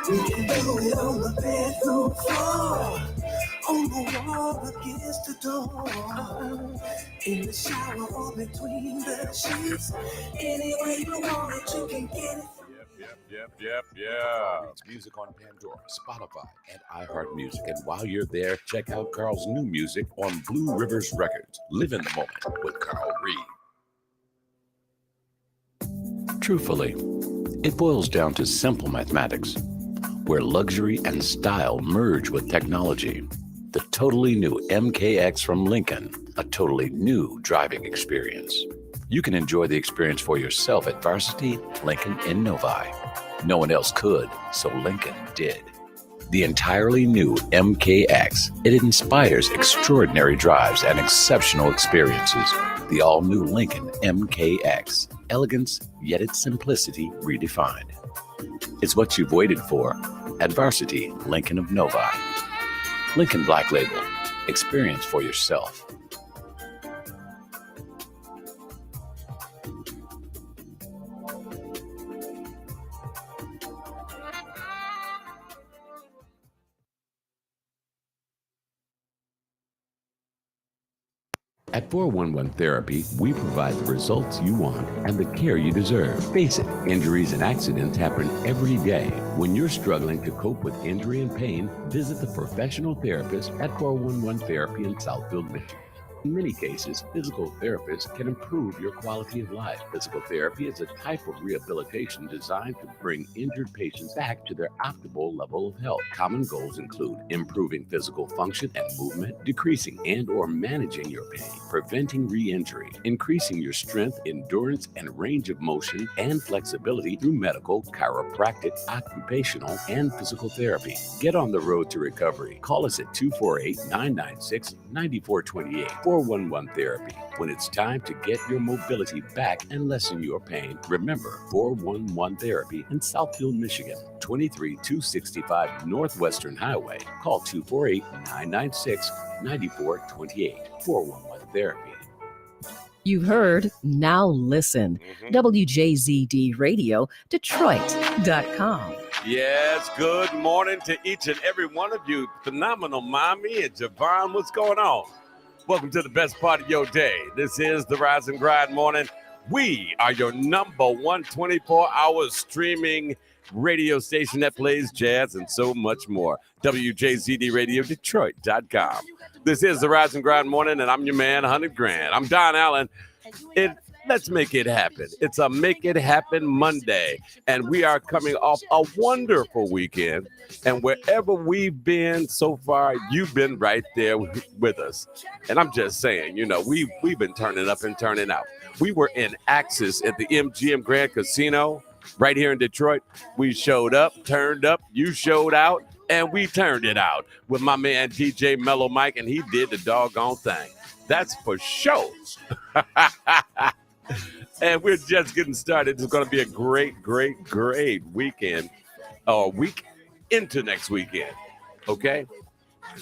We can do it on the bedroom floor, on the wall against the door, in the shower or between the sheets. Any way you want it, you can get it. Carl Reed's music on Pandora, Spotify, and iHeartMusic. And while you're there, check out Carl's new music on Blue Rivers Records. Live in the moment with Carl Reed. Truthfully, it boils down to simple mathematics, where luxury and style merge with technology. The totally new MKX from Lincoln, a totally new driving experience. You can enjoy the experience for yourself at Varsity Lincoln in Novi. No one else could, so Lincoln did. The entirely new MKX. It inspires extraordinary drives and exceptional experiences. The all-new Lincoln MKX. Elegance, yet its simplicity redefined. It's what you've waited for at Varsity Lincoln of Novi. Lincoln Black Label. Experience for yourself. At 411 Therapy, we provide the results you want and the care you deserve. Face it, injuries and accidents happen every day. When you're struggling to cope with injury and pain, visit the professional therapist at 411 Therapy in Southfield, Michigan. In many cases, physical therapists can improve your quality of life. Physical therapy is a type of rehabilitation designed to bring injured patients back to their optimal level of health. Common goals include improving physical function and movement, decreasing and or managing your pain, preventing re-injury, increasing your strength, endurance, and range of motion and flexibility through medical, chiropractic, occupational, and physical therapy. Get on the road to recovery. Call us at 248-996-9428. 411 Therapy. When it's time to get your mobility back and lessen your pain, remember 411 Therapy in Southfield, Michigan, 23265 Northwestern Highway. Call 248-996-9428. 411 Therapy. You've heard, now listen. WJZD Radio, Detroit.com. Yes, good morning to each and every one of you. Phenomenal Mommy and Javon, what's going on? Welcome to the best part of your day. This is the Rise and Grind Morning. We are your number one 24-hour streaming radio station that plays jazz and so much more. WJZD Radio, Detroit.com. This is the Rise and Grind Morning, and I'm your man, 100 Grand. I'm Don Allen. Let's make it happen. It's a Make It Happen Monday, and we are coming off a wonderful weekend. And wherever we've been so far, you've been right there with us. And I'm just saying, you know, we've been turning up and turning out. We were in Axis at the MGM Grand Casino right here in Detroit. We showed up, turned up, you showed out, and we turned it out with my man DJ Mellow Mike, and he did the doggone thing. That's for sure. And we're just getting started. It's going to be a great weekend, or week into next weekend. Okay?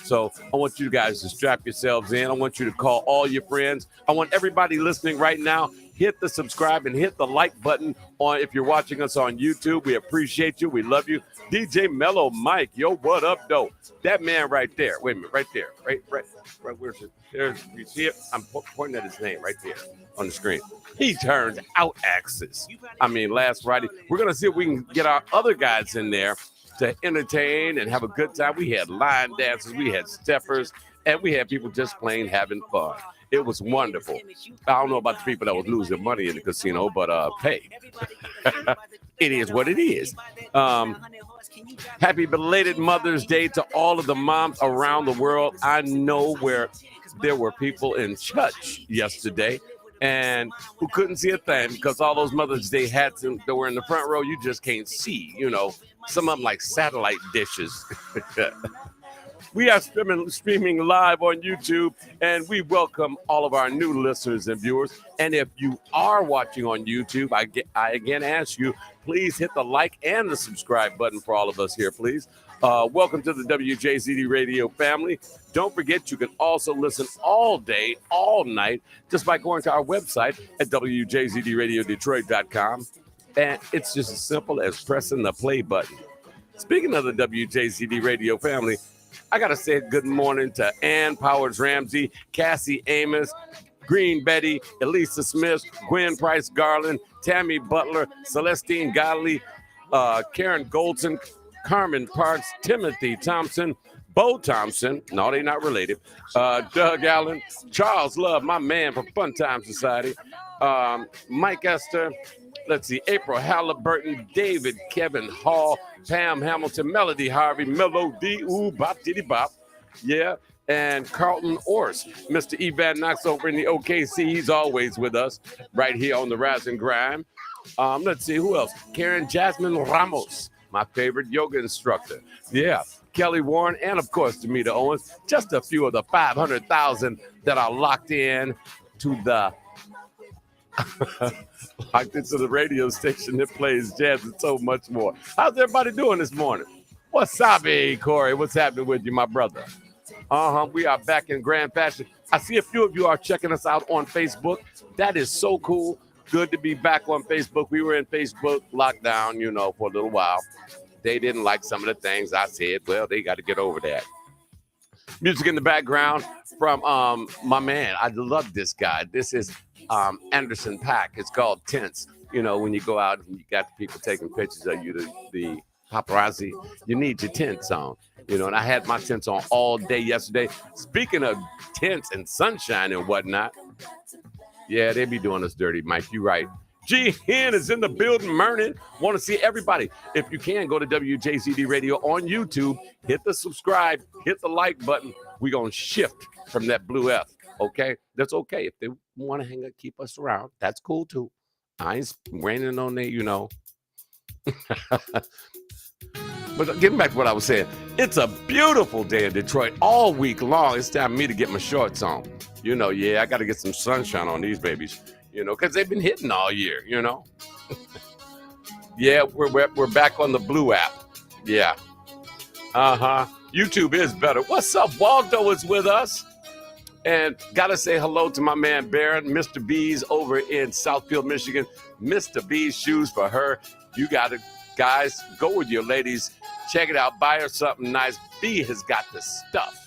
So I want you guys to strap yourselves in. I want you to call all your friends. I want everybody listening right now, hit the subscribe and hit the like button on if you're watching us on YouTube. We appreciate you. We love you. DJ Mellow Mike, yo, what up, though? That man right there. Wait a minute, right there. Right, where's it? There's, you see it? I'm pointing at his name right there on the screen. He turned out Axis. I mean, last Friday. We're going to see if we can get our other guys in there to entertain and have a good time. We had line dancers, we had steppers, and we had people just plain having fun. It was wonderful. I don't know about the people that was losing money in the casino, but hey, it is what it is. Happy belated Mother's Day to all of the moms around the world. I know where there were people in church yesterday and who couldn't see a thing because all those Mother's Day hats that were in the front row, you just can't see, you know, some of them like satellite dishes. We are streaming live on YouTube, and we welcome all of our new listeners and viewers. And if you are watching on YouTube, I again ask you, please hit the like and the subscribe button for all of us here, please. Welcome to the WJZD Radio family. Don't forget, you can also listen all day, all night, just by going to our website at WJZDRadioDetroit.com. And it's just as simple as pressing the play button. Speaking of the WJCD radio family, I got to say good morning to Ann Powers Ramsey, Cassie Amos, Green Betty, Elisa Smith, Gwen Price Garland, Tammy Butler, Celestine Godley, Karen Goldson, Carmen Parks, Timothy Thompson, Bo Thompson, no, they're not related, Doug Allen, Charles Love, my man from Fun Time Society, Mike Esther, let's see, April Halliburton, David Kevin Hall, Pam Hamilton, Melody Harvey, Melody, ooh, bop, diddy bop, yeah, and Carlton Orse, Mr. Evan Knox over in the OKC, he's always with us right here on the Rise and Grind. Let's see, who else? Karen Jasmine Ramos, my favorite yoga instructor. Yeah, Kelly Warren, and of course, Demita Owens. Just a few of the 500,000 that are locked in to the locked into the radio station that plays jazz and so much more. How's everybody doing this morning? Wasabi, Corey. What's happening with you, my brother? We are back in grand fashion. I see a few of you are checking us out on Facebook. That is so cool. Good to be back on Facebook. We were in Facebook lockdown, for a little while. They didn't like some of the things I said. Well, they got to get over that. Music in the background from my man. I love this guy. This is Anderson .Paak. It's called Tense. When you go out and you got the people taking pictures of you, the paparazzi, you need your tents on. And I had my tents on all day yesterday. Speaking of tents and sunshine and whatnot, yeah, they be doing us dirty, Mike. You right. G. Hen is in the building, Mernon. Want to see everybody. If you can, go to WJCD Radio on YouTube. Hit the subscribe. Hit the like button. We're going to shift from that blue F, okay? That's okay. If they want to hang out, keep us around, that's cool, too. I ain't raining on there, But getting back to what I was saying, it's a beautiful day in Detroit all week long. It's time for me to get my shorts on. I got to get some sunshine on these babies, because they've been hitting all year, Yeah, we're back on the Blue app. Yeah. YouTube is better. What's up? Waldo is with us. And got to say hello to my man Baron, Mr. B's over in Southfield, Michigan. Mr. B's shoes for her. You got to, guys, go with your ladies. Check it out. Buy her something nice. B has got the stuff.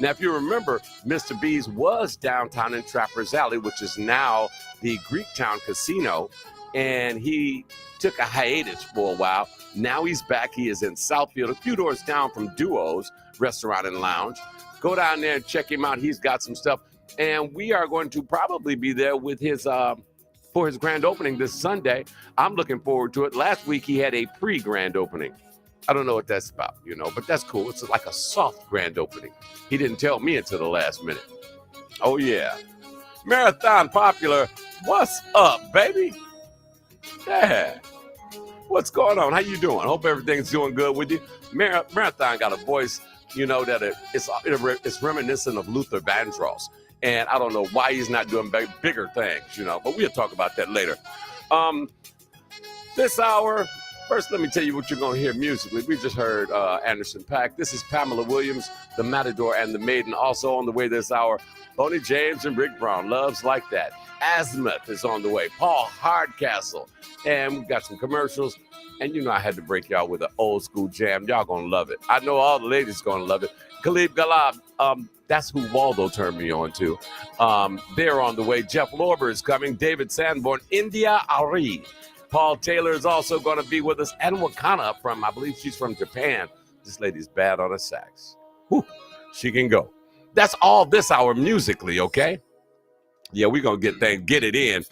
Now, if you remember, Mr. B's was downtown in Trappers Alley, which is now the Greektown Casino, and he took a hiatus for a while. Now he's back. He is in Southfield, a few doors down from Duo's Restaurant and Lounge. Go down there and check him out. He's got some stuff, and we are going to probably be there with his for his grand opening this Sunday. I'm looking forward to it. Last week, he had a pre-grand opening. I don't know what that's about, but that's cool. It's like a soft grand opening. He didn't tell me until the last minute. Oh, yeah. Marathon Popular, what's up, baby? Yeah. What's going on? How you doing? Hope everything's doing good with you. Marathon got a voice, that it's reminiscent of Luther Vandross. And I don't know why he's not doing bigger things, but we'll talk about that later. This hour, first, let me tell you what you're going to hear musically. We just heard Anderson .Paak. This is Pamela Williams, The Matador and the Maiden. Also on the way this hour, Bonnie James and Rick Brown, Loves Like That. Azimuth is on the way. Paul Hardcastle. And we've got some commercials. And I had to break y'all with an old school jam. Y'all going to love it. I know all the ladies going to love it. Khalib Galab, that's who Waldo turned me on to. They're on the way. Jeff Lorber is coming. David Sanborn, India Ari. Paul Taylor is also going to be with us. And Wakana I believe she's from Japan. This lady's bad on a sax. Whew, she can go. That's all this hour musically, okay? Yeah, we're going to get it in.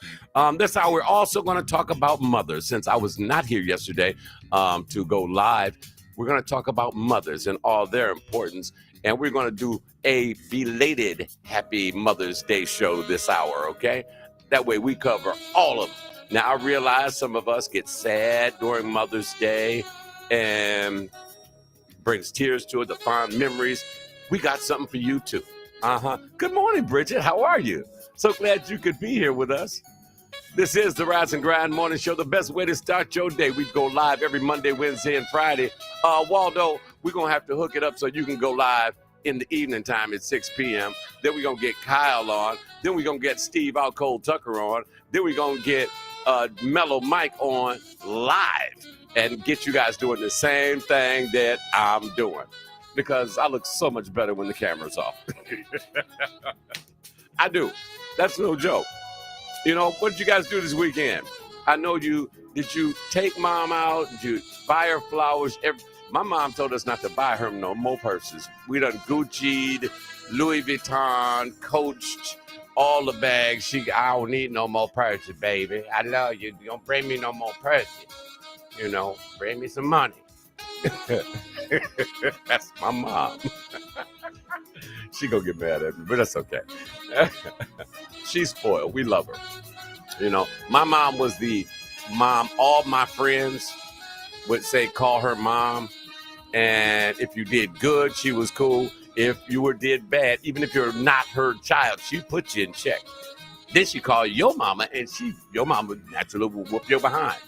This hour, we're also going to talk about mothers. Since I was not here yesterday to go live, we're going to talk about mothers and all their importance. And we're going to do a belated Happy Mother's Day show this hour, okay? That way we cover all of them. Now, I realize some of us get sad during Mother's Day and brings tears to it, the fond memories. We got something for you, too. Good morning, Bridget. How are you? So glad you could be here with us. This is the Rise and Grind Morning Show, the best way to start your day. We go live every Monday, Wednesday, and Friday. Waldo, we're going to have to hook it up so you can go live in the evening time at 6 p.m. Then we're going to get Kyle on. Then we're going to get Steve Out Cold Tucker on. Then we're going to get Mellow Mike on live and get you guys doing the same thing that I'm doing, because I look so much better when the camera's off. I do. That's no joke. You know, what did you guys do this weekend? I know you. Did you take mom out? Did you buy her flowers? My mom told us not to buy her no more purses. We done Gucci'd, Louis Vuitton, Coached, all the bags. I don't need no more purses, baby. I love you. You don't bring me no more purses. You know, bring me some money. That's my mom. She gonna get mad at me, but that's okay. She's spoiled. We love her. You know, my mom was the mom all my friends would say call her mom, and if you did good, she was cool. If you did bad, even if you're not her child, she put you in check. Then she called your mama, and your mama naturally will whoop your behind.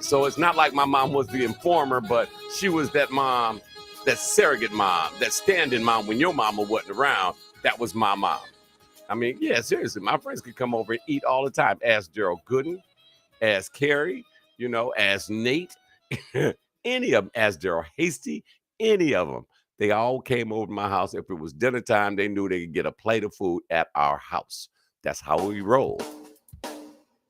So it's not like my mom was the informer, but she was that mom, that surrogate mom, that stand-in mom when your mama wasn't around. That was my mom. I mean, yeah, seriously, my friends could come over and eat all the time. Ask Gerald Gooden, ask Carrie, you know, ask Nate, any of them, ask Daryl Hasty, any of them. They all came over to my house. If it was dinner time, they knew they could get a plate of food at our house. That's how we roll,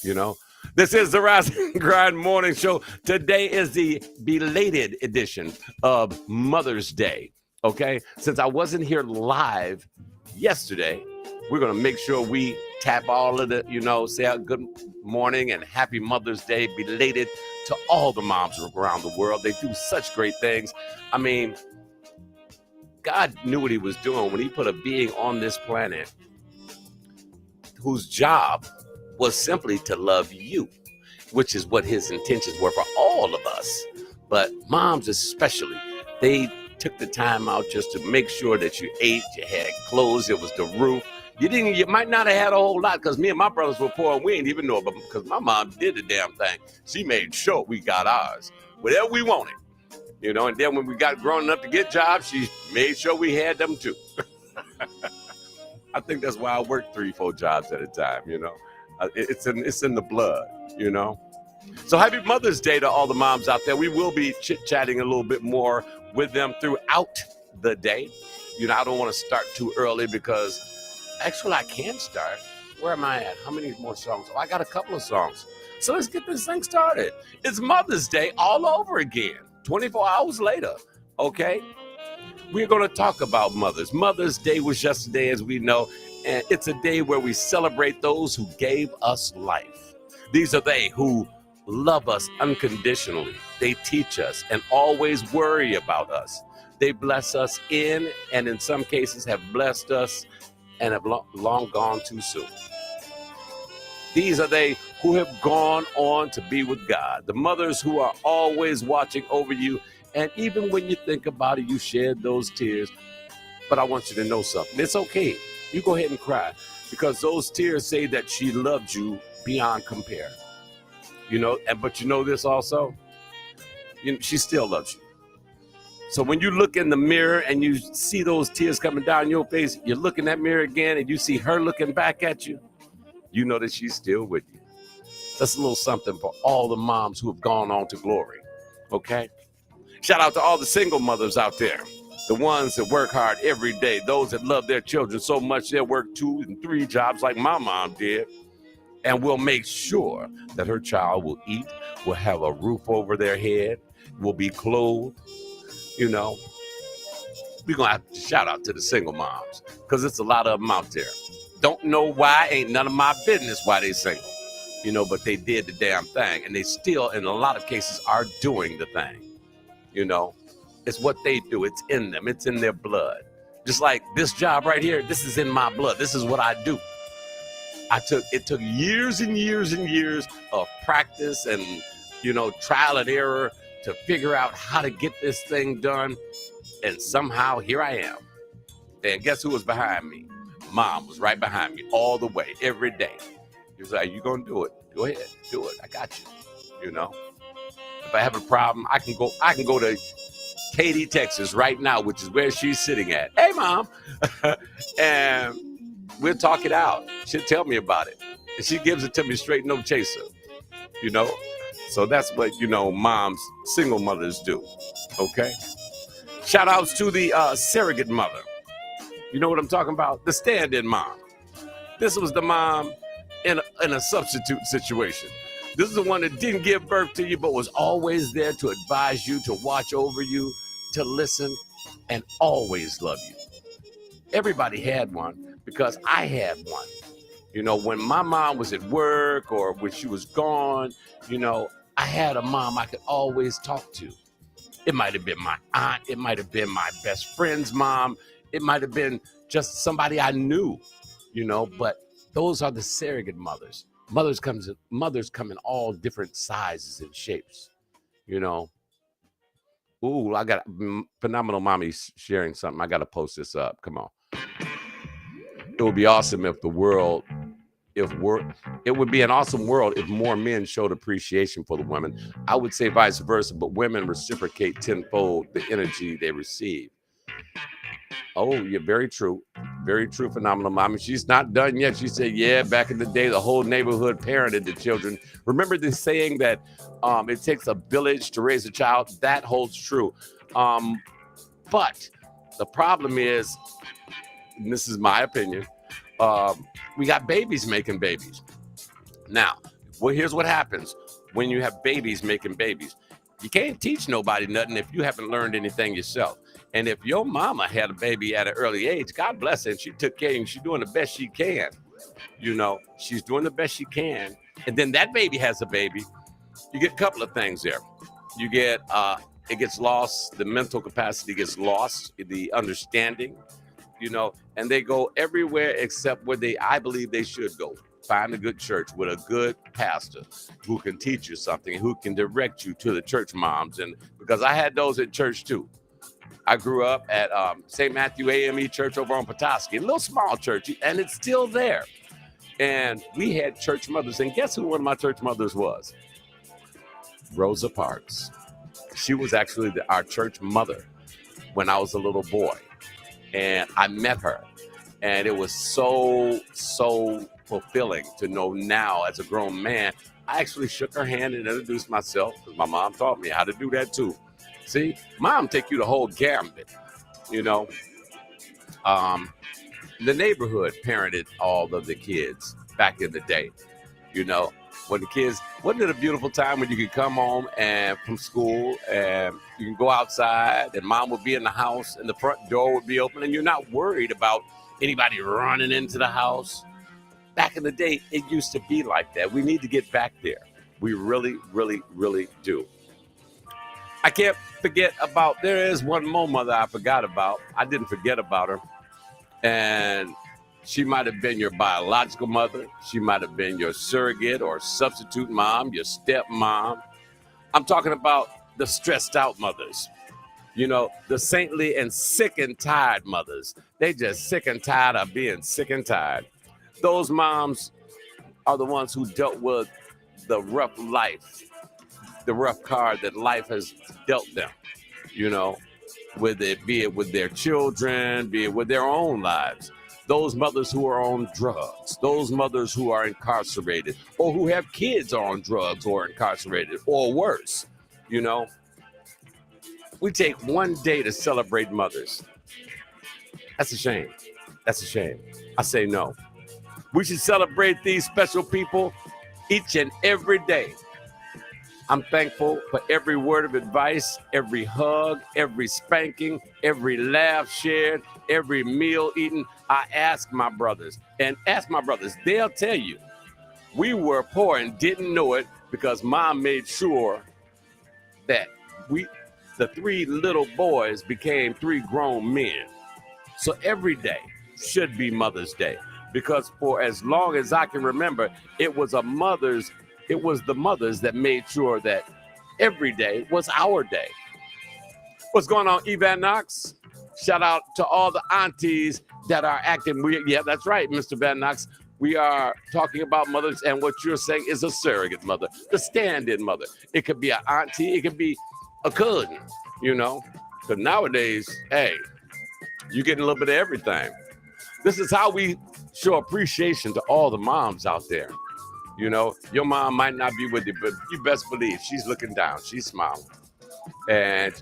you know. This is the Rise and Grind Morning Show. Today is the belated edition of Mother's Day, okay? Since I wasn't here live yesterday, we're going to make sure we tap all of the, you know, say a good morning and happy Mother's Day belated to all the moms around the world. They do such great things. I mean, God knew what he was doing when he put a being on this planet whose job was simply to love you, which is what his intentions were for all of us. But moms especially, they took the time out just to make sure that you ate, you had clothes, it was the roof. You might not have had a whole lot, because me and my brothers were poor and we didn't even know about it, because my mom did the damn thing. She made sure we got ours, whatever we wanted, you know. And then when we got grown enough to get jobs, she made sure we had them too. I think that's why I worked 3-4 jobs at a time, you know. It's in the blood, you know. So happy Mother's Day to all the moms out there. We will be chit-chatting a little bit more with them throughout the day. You know, I don't want to start too early because actually I can start. Where am I at? How many more songs? Oh, I got a couple of songs. So let's get this thing started. It's Mother's Day all over again, 24 hours later, okay? We're going to talk about mothers. Mother's Day was yesterday, as we know, and it's a day where we celebrate those who gave us life. These are they who love us unconditionally. They teach us and always worry about us. They bless us in, and in some cases have blessed us and have long gone too soon. These are they who have gone on to be with God. The mothers who are always watching over you, and even when you think about it, you shed those tears. But I want you to know something. It's okay. You go ahead and cry, because those tears say that she loved you beyond compare. You know, but you know this also, she still loves you. So when you look in the mirror and you see those tears coming down your face, you look in that mirror again and you see her looking back at you, you know that she's still with you. That's a little something for all the moms who have gone on to glory, okay? Shout out to all the single mothers out there, the ones that work hard every day, those that love their children so much they'll work 2 and 3 jobs like my mom did, and will make sure that her child will eat, will have a roof over their head, will be clothed. You know, we're going to have to shout out to the single moms, because it's a lot of them out there. Don't know why, ain't none of my business why they single, you know, but they did the damn thing, and they still, in a lot of cases, are doing the thing. You know, it's what they do. It's in them. It's in their blood. Just like this job right here, this is in my blood. This is what I do. It took years and years and years of practice and, you know, trial and error to figure out how to get this thing done. And somehow here I am. And guess who was behind me? Mom was right behind me all the way, every day. He was like, you gonna do it. Go ahead, do it. I got you. You know, if I have a problem, I can go to Katy, Texas right now, which is where she's sitting at. Hey, Mom. And we'll talk it out. She'll tell me about it. And she gives it to me straight, no chaser. You know, So that's what, moms, single mothers do. Okay. Shout outs to the surrogate mother. You know what I'm talking about? The stand-in mom. This was the mom in a substitute situation. This is the one that didn't give birth to you, but was always there to advise you, to watch over you, to listen, and always love you. Everybody had one because I had one. When my mom was at work or when she was gone, I had a mom I could always talk to. It might have been my aunt. It might have been my best friend's mom. It might have been just somebody I knew, but those are the surrogate mothers. Mothers come in all different sizes and shapes, Ooh, I got Phenomenal Mommy sharing something. I got to post this up. Come on. It would be awesome if it would be an awesome world if more men showed appreciation for the women. I would say vice versa, but women reciprocate tenfold the energy they receive. Oh, you're very true. Very true, Phenomenal Mommy. She's not done yet. She said, yeah, back in the day, the whole neighborhood parented the children. Remember the saying that it takes a village to raise a child? That holds true. But the problem is, and this is my opinion, we got babies making babies. Now, here's what happens when you have babies making babies. You can't teach nobody nothing if you haven't learned anything yourself. And if your mama had a baby at an early age, God bless her, and she took care of you, she's doing the best she can. She's doing the best she can. And then that baby has a baby. You get a couple of things there. You get, it gets lost. The mental capacity gets lost, the understanding, and they go everywhere except where I believe they should go. Find a good church with a good pastor who can teach you something, who can direct you to the church moms. And because I had those at church too. I grew up at St. Matthew AME Church over on Petoskey, a little small church, and it's still there. And we had church mothers. And guess who one of my church mothers was? Rosa Parks. She was actually our church mother when I was a little boy. And I met her. And it was so fulfilling to know now as a grown man. I actually shook her hand and introduced myself because my mom taught me how to do that too. See, mom take you the whole gambit, The neighborhood parented all of the kids back in the day, when the kids, wasn't it a beautiful time when you could come home and from school and you can go outside and mom would be in the house and the front door would be open and you're not worried about anybody running into the house. Back in the day, it used to be like that. We need to get back there. We really, really, really do. I can't forget about, there is one more mother I forgot about. I didn't forget about her. And she might have been your biological mother. She might have been your surrogate or substitute mom, your stepmom. I'm talking about the stressed out mothers. The saintly and sick and tired mothers. They just sick and tired of being sick and tired. Those moms are the ones who dealt with the rough life, the rough card that life has dealt them, with it, be it with their children, be it with their own lives. Those mothers who are on drugs, those mothers who are incarcerated or who have kids are on drugs or incarcerated or worse, We take one day to celebrate mothers. That's a shame. That's a shame. I say no. We should celebrate these special people each and every day. I'm thankful for every word of advice, every hug, every spanking, every laugh shared, every meal eaten. I ask my brothers, they'll tell you, we were poor and didn't know it because mom made sure that the three little boys became three grown men. So every day should be Mother's Day because for as long as I can remember, it was the mothers that made sure that every day was our day. What's going on, Evan Knox? Shout out to all the aunties that are acting. Yeah, that's right, Mr. Van Knox. We are talking about mothers, and what you're saying is a surrogate mother, the stand-in mother. It could be an auntie, it could be a cousin, Because nowadays, hey, you're getting a little bit of everything. This is how we show appreciation to all the moms out there. You know, your mom might not be with you, but you best believe she's looking down. She's smiling. And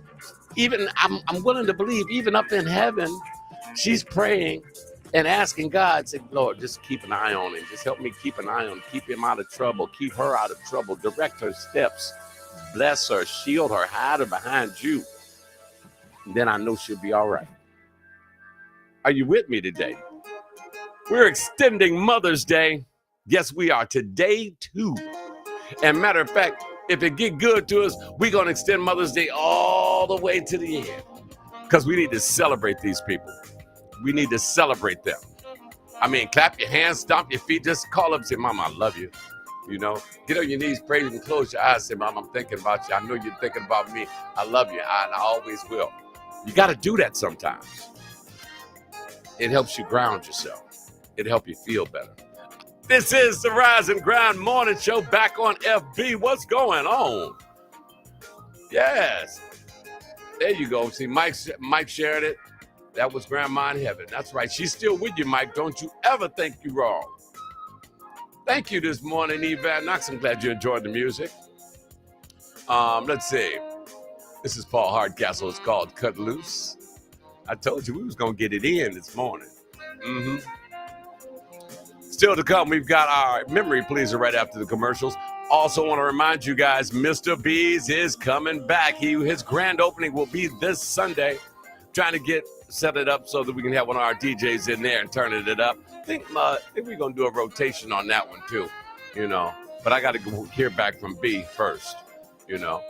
even I'm willing to believe, even up in heaven, she's praying and asking God, say, Lord, just keep an eye on him. Just help me keep an eye on him. Keep him out of trouble. Keep her out of trouble. Direct her steps. Bless her. Shield her. Hide her behind you. And then I know she'll be all right. Are you with me today? We're extending Mother's Day. Yes, we are. Today, too. And matter of fact, if it get good to us, we're going to extend Mother's Day all the way to the end. Because we need to celebrate these people. We need to celebrate them. I mean, clap your hands, stomp your feet, just call up and say, Mama, I love you. You know, get on your knees, praise and close your eyes. Say, Mama, I'm thinking about you. I know you're thinking about me. I love you. I always will. You got to do that sometimes. It helps you ground yourself. It helps you feel better. This is the Rise and Grind Morning Show back on FB. What's going on? Yes. There you go. See, Mike shared it. That was Grandma in heaven. That's right. She's still with you, Mike. Don't you ever think you're wrong. Thank you this morning, Evan Knox. I'm glad you enjoyed the music. Let's see. This is Paul Hardcastle. It's called Cut Loose. I told you we was going to get it in this morning. Still to come, we've got our memory pleaser right after the commercials. Also want to remind you guys, Mr. B's is coming back. His grand opening will be this Sunday. Trying to set it up so that we can have one of our DJs in there and turning it up. I think we're going to do a rotation on that one too, you know. But I got to go hear back from B first, you know.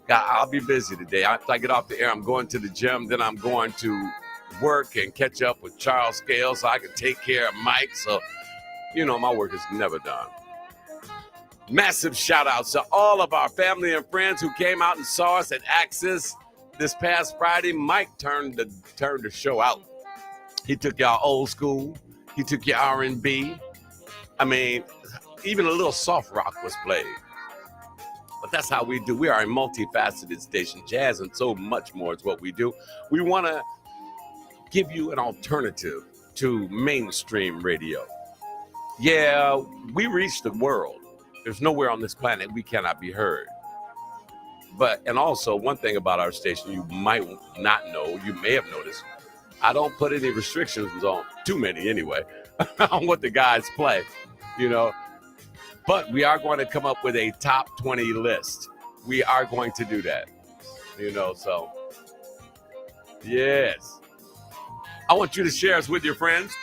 I'll be busy today. After I get off the air, I'm going to the gym. Then I'm going to work and catch up with Charles Scales so I can take care of Mike. So, you know, my work is never done. Massive shout outs to all of our family and friends who came out and saw us at Axis this past Friday. Mike turned the show out. He took y'all old school. He took your R&B. I mean, even a little soft rock was played. But that's how we do. We are a multifaceted station. Jazz and so much more is what we do. We want to give you an alternative to mainstream radio. Yeah, we reach the world. There's nowhere on this planet we cannot be heard. And also, one thing about our station you might not know, you may have noticed, I don't put any restrictions on, too many anyway, on what the guys play, you know. But we are going to come up with a top 20 list. We are going to do that, you know, so, yes. I want you to share us with your friends.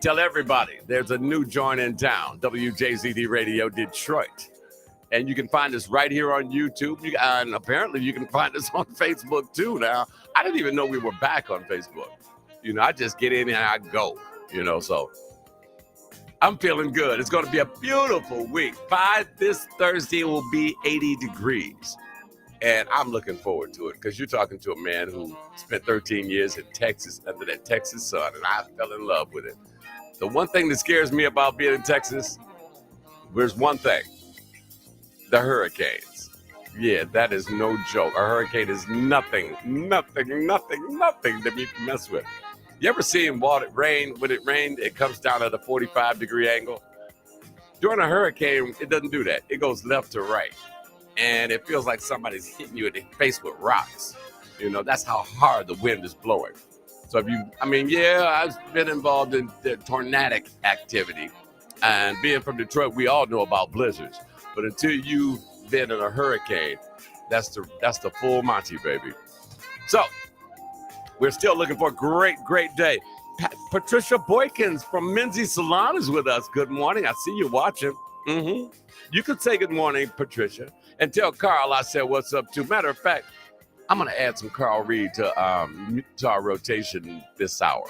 Tell everybody there's a new joint in town, WJZD Radio Detroit. And you can find us right here on YouTube. And apparently you can find us on Facebook too now. I didn't even know we were back on Facebook. You know, I just get in and I go, you know, so I'm feeling good. It's going to be a beautiful week. By this Thursday, it will be 80 degrees. And I'm looking forward to it because you're talking to a man who spent 13 years in Texas under that Texas sun, and I fell in love with it. The one thing that scares me about being in Texas, there's one thing. The hurricanes. Yeah, that is no joke. A hurricane is nothing to be messed with. You ever seen rain? When it rained, it comes down at a 45-degree angle. During a hurricane, it doesn't do that. It goes left to right. And it feels like somebody's hitting you in the face with rocks. You know, that's how hard the wind is blowing. So I've been involved in the tornadic activity. And being from Detroit, we all know about blizzards. But until you've been in a hurricane, that's the full Monty, baby. So we're still looking for a great day. Patricia Boykins from Menzies Salon is with us. Good morning. I see you watching. You could say good morning, Patricia, and tell Carl I said what's up too. Matter of fact, I'm going to add some Carl Reed to our rotation this hour.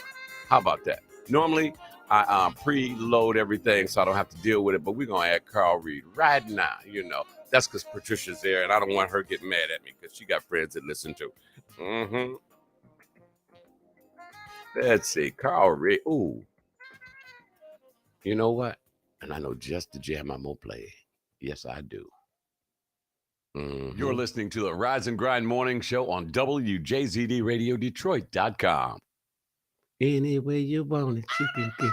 How about that? Normally, I preload everything so I don't have to deal with it, but we're going to add Carl Reed right now, you know. That's because Patricia's there, and I don't want her getting mad at me because she got friends that listen to. Let's see, Carl Reed. Ooh. You know what? And I know just the jam I'm going to play. Yes, I do. You're listening to the Rise and Grind Morning Show on WJZDRadioDetroit.com. Any way you want it, you can get.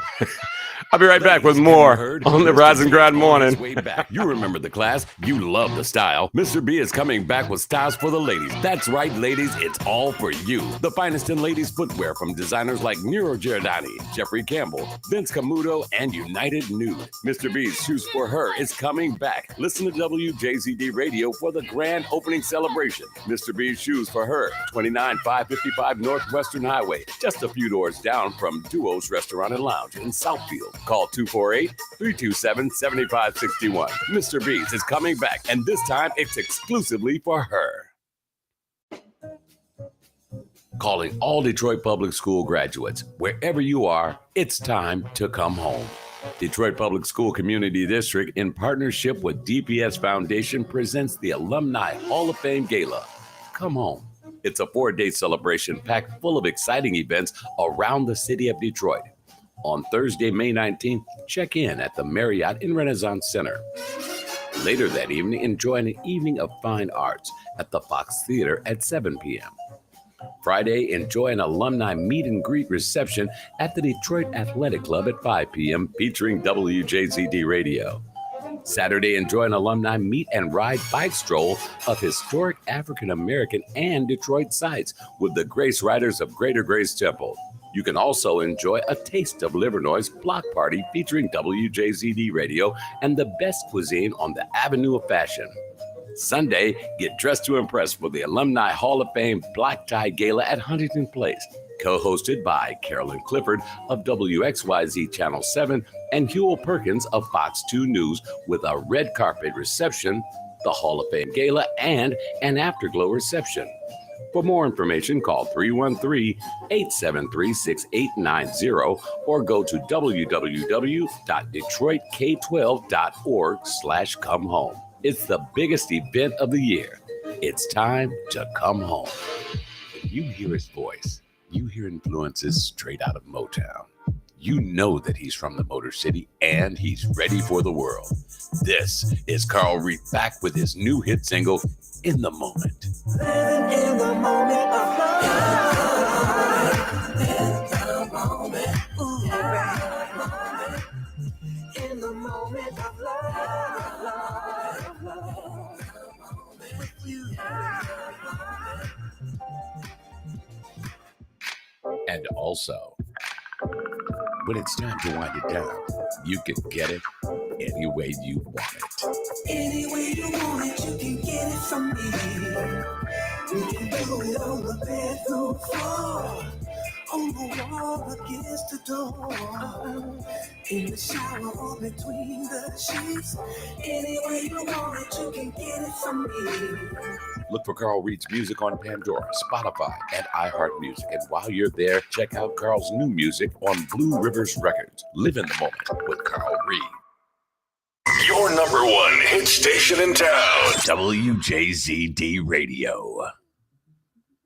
I'll be right back with more on the Rise and Grind Morning. Way back. You remember the class. You love the style. Mr. B is coming back with styles for the ladies. That's right, ladies. It's all for you. The finest in ladies' footwear from designers like Nero Giordani, Jeffrey Campbell, Vince Camuto, and United Nude. Mr. B's Shoes for Her is coming back. Listen to WJZD Radio for the grand opening celebration. Mr. B's Shoes for Her, 29555 Northwestern Highway, just a few doors down from Duo's Restaurant and Lounge in Southfield. Call 248-327-7561. Mr. B's is coming back, and this time it's exclusively for her. Calling all Detroit Public School graduates, wherever you are, it's time to come home. Detroit Public School Community District, in partnership with DPS Foundation, presents the Alumni Hall of Fame Gala. Come home. It's a 4-day celebration packed full of exciting events around the city of Detroit. On Thursday, May 19th, check in at the Marriott in Renaissance Center. Later that evening, enjoy an evening of fine arts at the Fox Theater at 7 p.m. Friday, enjoy an alumni meet and greet reception at the Detroit Athletic Club at 5 p.m. featuring WJZD Radio. Saturday, enjoy an alumni meet and ride bike stroll of historic African American and Detroit sites with the Grace Riders of Greater Grace Temple. You can also enjoy a Taste of Livernois block party featuring WJZD Radio and the best cuisine on the Avenue of Fashion. Sunday, get dressed to impress for the Alumni Hall of Fame Black Tie Gala at Huntington Place, co-hosted by Carolyn Clifford of WXYZ Channel 7 and Huel Perkins of Fox 2 News with a red carpet reception, the Hall of Fame Gala, and an afterglow reception. For more information, call 313-873-6890 or go to www.detroitk12.org/come-home. It's the biggest event of the year. It's time to come home. When you hear his voice, you hear influences straight out of Motown. You know that he's from the Motor City and he's ready for the world. This is Carl Reed back with his new hit single, In the Moment. In the moment of love. In the moment. Ooh, baby. In the moment of love. With you. And also, when it's time to wind it down, you can get it any way you want it. Any way you want it, you can get it from me. We can do it on the bedroom floor, on the wall against the door, in the shower or between the sheets. Any way you want it, you can get it from me. Look for Carl Reed's music on Pandora, Spotify, and iHeartMusic. And while you're there, check out Carl's new music on Blue Rivers Records. Live in the moment with Carl Reed. Your number one hit station in town. WJZD Radio.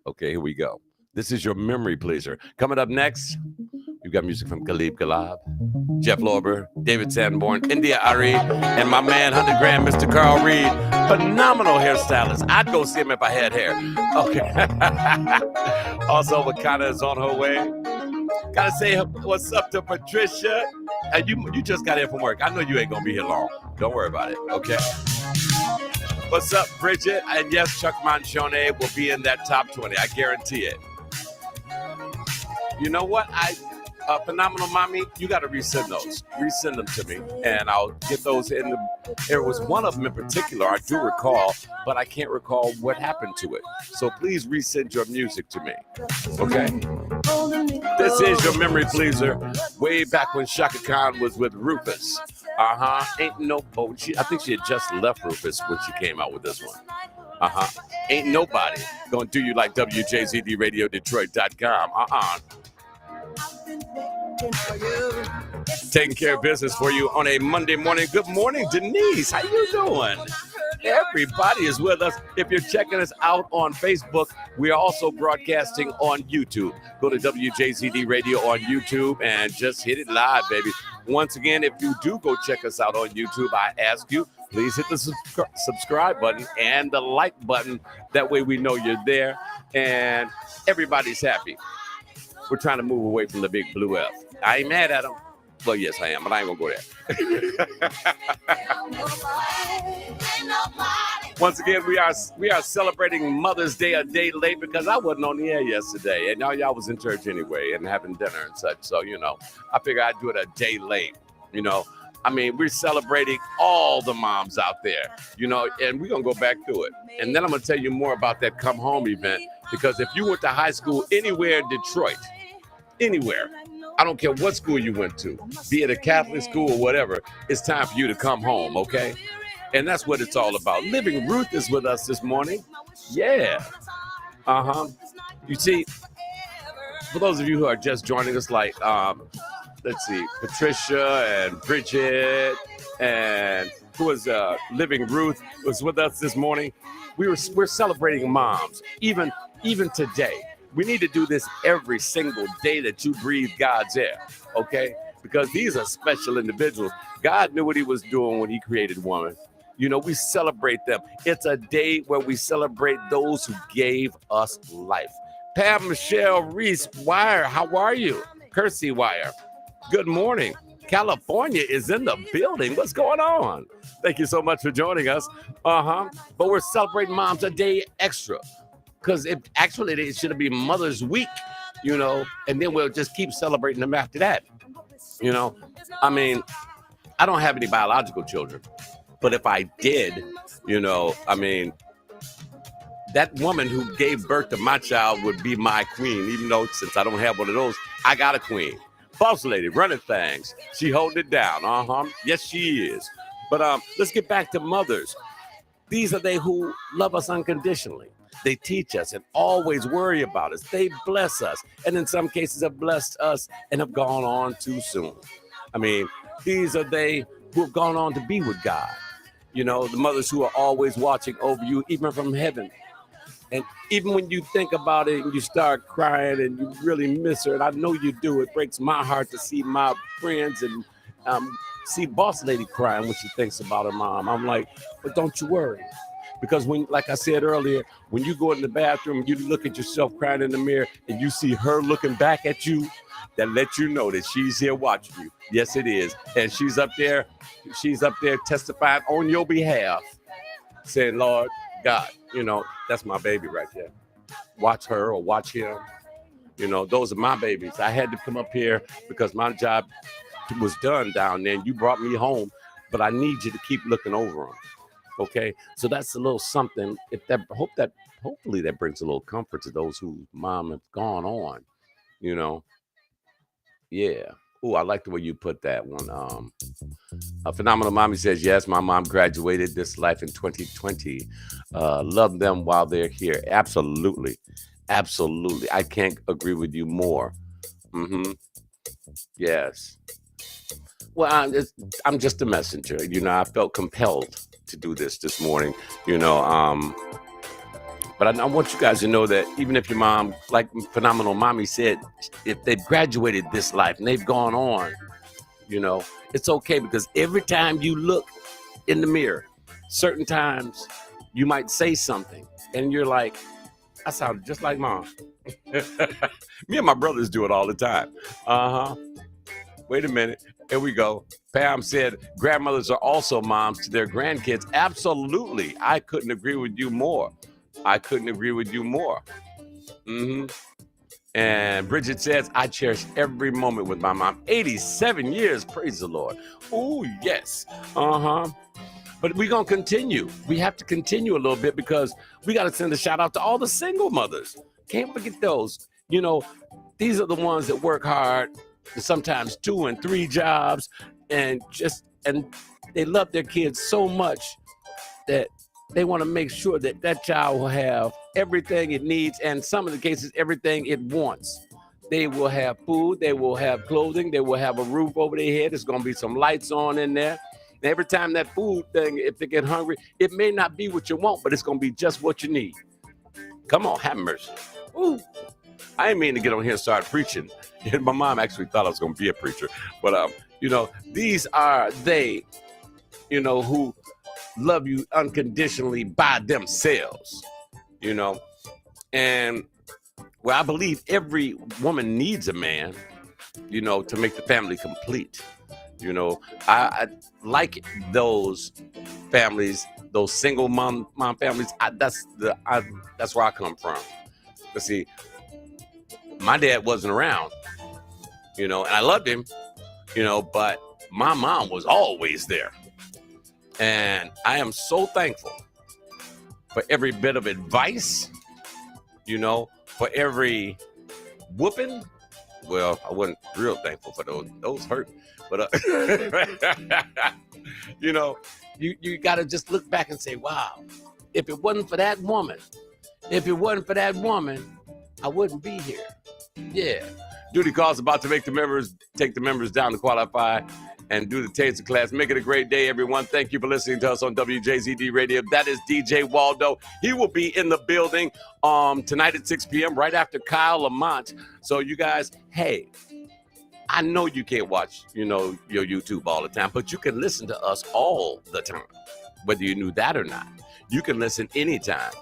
Okay, here we go. This is your memory pleaser. Coming up next, we've got music from Khalib Kalab, Jeff Lorber, David Sanborn, India Ari, and my man, 100 Grand, Mr. Carl Reed. Phenomenal hairstylist. I'd go see him if I had hair. Okay. Also, Wakanda is on her way. Gotta say what's up to Patricia. And you just got in from work. I know you ain't gonna be here long. Don't worry about it, okay? What's up, Bridget? And yes, Chuck Mangione will be in that top 20. I guarantee it. You know what? Phenomenal Mommy, you got to resend those. Resend them to me, and I'll get those in. There was one of them in particular I do recall, but I can't recall what happened to it. So please resend your music to me, okay? This is your memory pleaser. Way back when Shaka Khan was with Rufus. Ain't no I think she had just left Rufus when she came out with this one. Ain't nobody gonna do you like WJZDRadioDetroit.com. Taking care of business for you on a Monday morning. Good morning, Denise. How you doing? Everybody is with us. If you're checking us out on Facebook, we are also broadcasting on YouTube. Go to WJZD Radio on YouTube and just hit it live, baby. Once again, if you do go check us out on YouTube, I ask you, please hit the subscribe button and the like button. That way we know you're there and everybody's happy. we're trying to move away from the big blue F. I ain't mad at them. Well, yes, I am, but I ain't gonna go there. Once again, we are celebrating Mother's Day a day late because I wasn't on the air yesterday, and y'all was in church anyway and having dinner and such. So I figured I'd do it a day late. I mean, we're celebrating all the moms out there, and we're gonna go back through it, and then I'm gonna tell you more about that Come Home event, because if you went to high school anywhere in Detroit, anywhere, I don't care what school you went to, be it a Catholic school or whatever, it's time for you to come home, okay? And that's what it's all about. Living Ruth is with us this morning. Yeah. You see, for those of you who are just joining us, like, let's see, Patricia and Bridget and who was Living Ruth was with us this morning. We're celebrating moms, even today. We need to do this every single day that you breathe God's air, okay? Because these are special individuals. God knew what he was doing when he created woman. We celebrate them. It's a day where we celebrate those who gave us life. Pam Michelle Reese Wire, how are you? Kersey Wire, good morning. California is in the building. What's going on? Thank you so much for joining us. But we're celebrating moms a day extra. Because it should be Mother's Week, and then we'll just keep celebrating them after that. I mean, I don't have any biological children, but if I did, that woman who gave birth to my child would be my queen, even though since I don't have one of those, I got a queen. Boss lady, running things. She holding it down. Yes, she is. But let's get back to mothers. These are they who love us unconditionally. They teach us and always worry about us. They bless us, and in some cases have blessed us and have gone on too soon. I mean, these are they who have gone on to be with God. The mothers who are always watching over you, even from heaven. And even when you think about it and you start crying and you really miss her, and I know you do, it breaks my heart to see my friends and see boss lady crying when she thinks about her mom. I'm like, but don't you worry. Because when, like I said earlier, when you go in the bathroom, you look at yourself crying in the mirror and you see her looking back at you, that lets you know that she's here watching you. Yes, it is. And she's up there testifying on your behalf, saying, Lord God, that's my baby right there. Watch her or watch him. Those are my babies. I had to come up here because my job was done down there and you brought me home, but I need you to keep looking over them. Okay, so that's a little something. Hopefully that brings a little comfort to those whose mom have gone on. Yeah. Oh, I like the way you put that one. A Phenomenal Mommy says, yes, my mom graduated this life in 2020. Love them while they're here. Absolutely, absolutely. I can't agree with you more. Yes. Well, I'm just a messenger. I felt compelled to do this morning, but I want you guys to know that even if your mom, like Phenomenal Mommy said, if they've graduated this life and they've gone on, it's okay, because every time you look in the mirror, certain times you might say something and you're like, I sounded just like mom. Me and my brothers do it all the time. Wait a minute. Here we go. Pam said, grandmothers are also moms to their grandkids. Absolutely. I couldn't agree with you more. And Bridget says, I cherish every moment with my mom. 87 years. Praise the Lord. Oh, yes. But we're going to continue. We have to continue a little bit because we got to send a shout out to all the single mothers. Can't forget those. These are the ones that work hard, sometimes 2 and 3 jobs, and they love their kids so much that they want to make sure that that child will have everything it needs, and some of the cases, everything it wants. They will have food, they will have clothing, they will have a roof over their head. There's going to be some lights on in there. And every time that food thing, if they get hungry, it may not be what you want, but it's going to be just what you need. Come on, have mercy. Ooh. I didn't mean to get on here and start preaching. My mom actually thought I was going to be a preacher. But, these are they, who love you unconditionally by themselves, And where I believe every woman needs a man, you know, to make the family complete. You know, I like those families, those single mom families. That's where I come from. But see, my dad wasn't around, you know, and I loved him, you know, but my mom was always there. And I am so thankful for every bit of advice, you know, for every whooping. Well, I wasn't real thankful for those. Those hurt. But, you know, you got to just look back and say, wow, if it wasn't for that woman, I wouldn't be here. Yeah. Duty Calls about to take the members down to qualify and do the taster class. Make it a great day, everyone. Thank you for listening to us on WJZD Radio. That is DJ Waldo. He will be in the building tonight at 6 p.m. right after Kyle Lamont. So you guys, hey, I know you can't watch, you know, your YouTube all the time, but you can listen to us all the time, whether you knew that or not. You can listen anytime.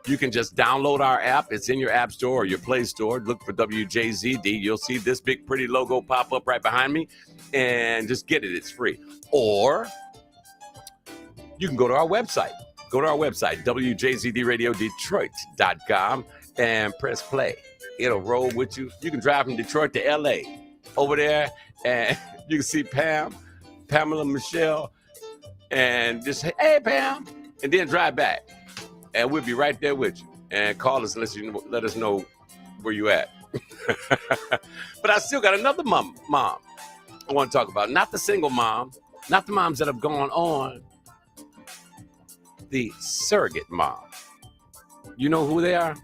You can just download our app. It's in your app store or your Play Store. Look for WJZD. You'll see this big, pretty logo pop up right behind me, and just get it. It's free. Or you can go to our website. Go to our website, WJZDRadioDetroit.com, and press play. It'll roll with you. You can drive from Detroit to L.A. over there, and you can see Pamela Michelle, and just say, hey, Pam, and then drive back. And we'll be right there with you. And call us and let us know where you at. But I still got another mom I want to talk about. Not the single mom, not the moms that have gone on, the surrogate mom. You know who they are?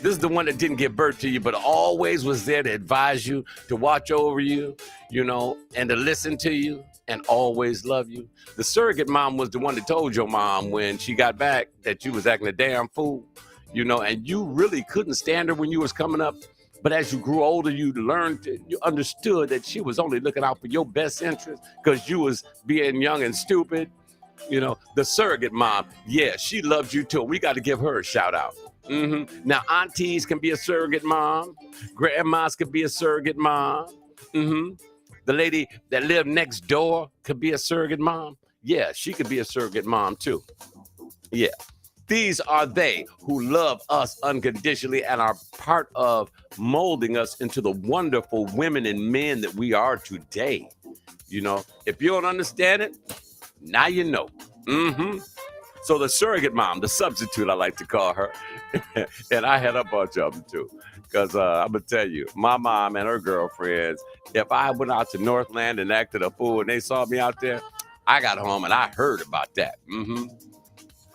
This is the one that didn't give birth to you, but always was there to advise you, to watch over you, you know, and to listen to you and always love you. The surrogate mom was the one that told your mom when she got back that you was acting a damn fool, you know, and you really couldn't stand her when you was coming up. But as you grew older, you understood that she was only looking out for your best interest because you was being young and stupid. You know, the surrogate mom, yeah, she loved you too. We got to give her a shout out. Mm-hmm. Now, aunties can be a surrogate mom. Grandmas can be a surrogate mom. Mm-hmm. The lady that lived next door could be a surrogate mom. Yeah, she could be a surrogate mom too. Yeah. These are they who love us unconditionally and are part of molding us into the wonderful women and men that we are today. You know, if you don't understand it, now you know. Mm-hmm. So the surrogate mom, the substitute, I like to call her, and I had a bunch of them too. Because I'm going to tell you, my mom and her girlfriends, if I went out to Northland and acted a fool and they saw me out there, I got home and I heard about that. Mm-hmm.